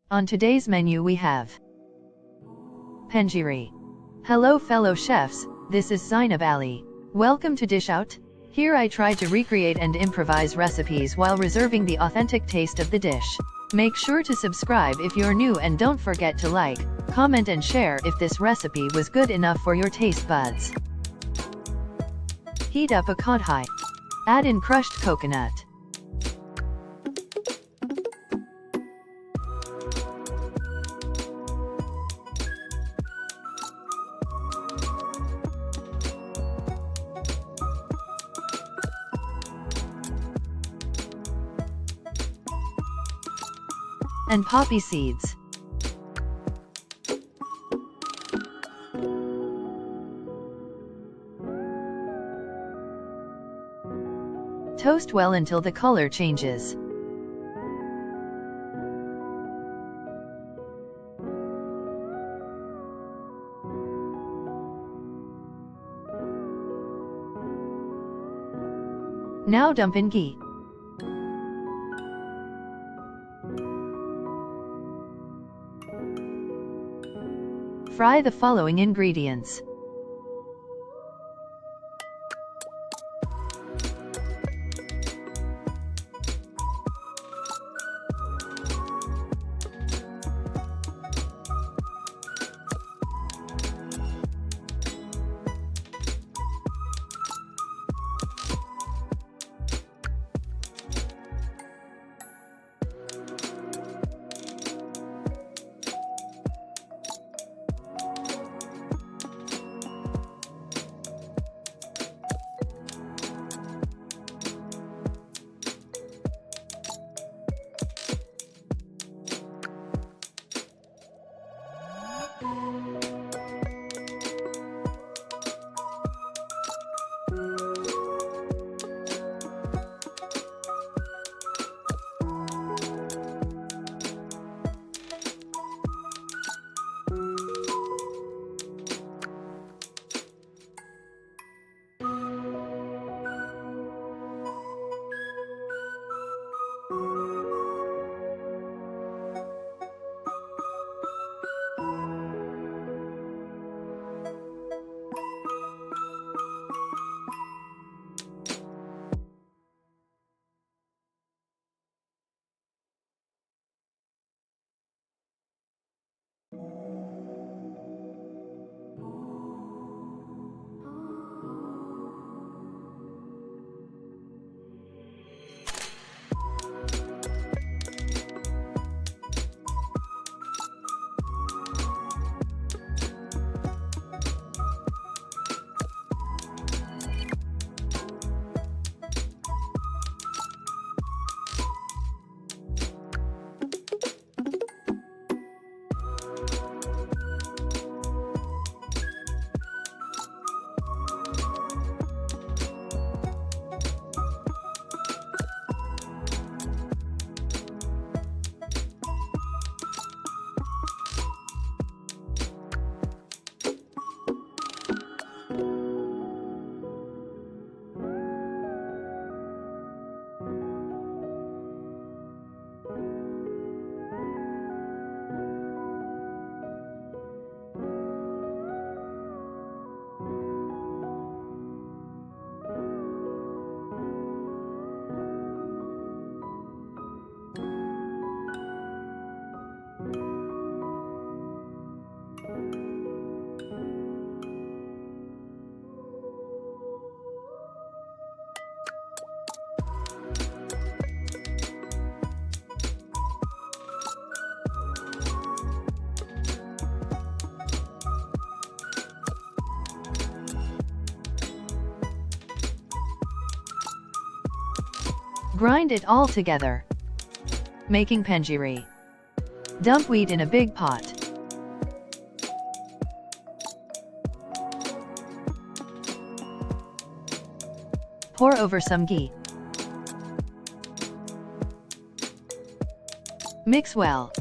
On today's menu we have Panjiri. Hello fellow chefs, this is Zainab Ali. Welcome to Dish Out. Here I try to recreate and improvise recipes while reserving the authentic taste of the dish. Make sure to subscribe if you're new and don't forget to like, comment and share if this recipe was good enough for your taste buds. Heat up a kadhai. Add in crushed coconut. And poppy seeds. Toast well until the color changes. Now dump in ghee. Fry the following ingredients. Grind it all together. Making panjiri. Dump wheat in a big pot. Pour over some ghee. Mix well.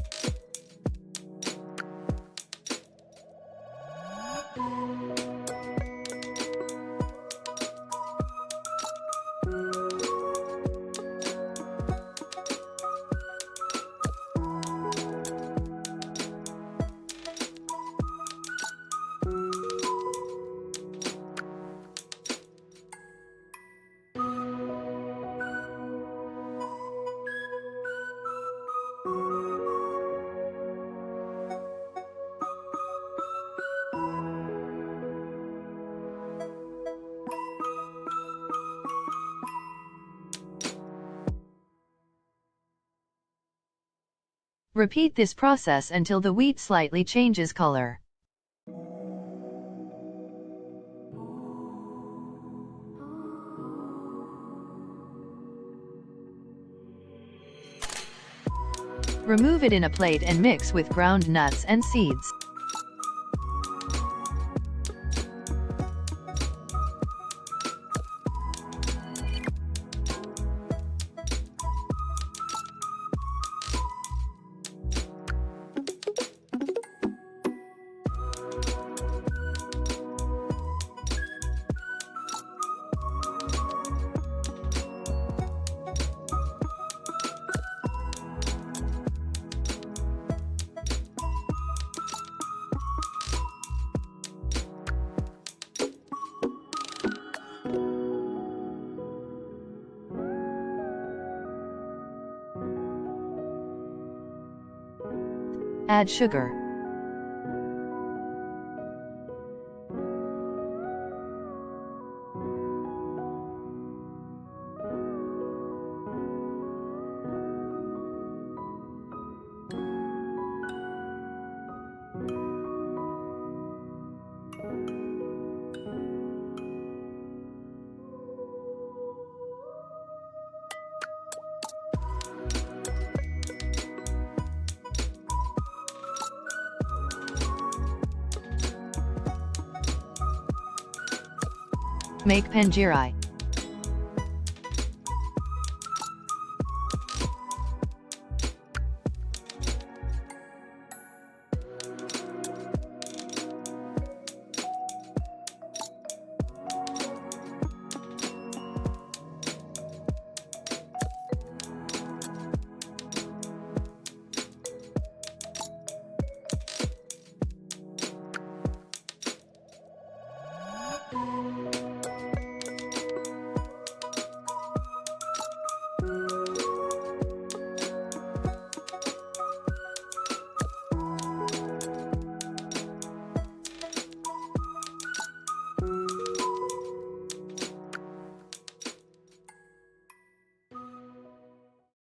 Repeat this process until the wheat slightly changes color. Remove it in a plate and mix with ground nuts and seeds. Add sugar. Make panjiri.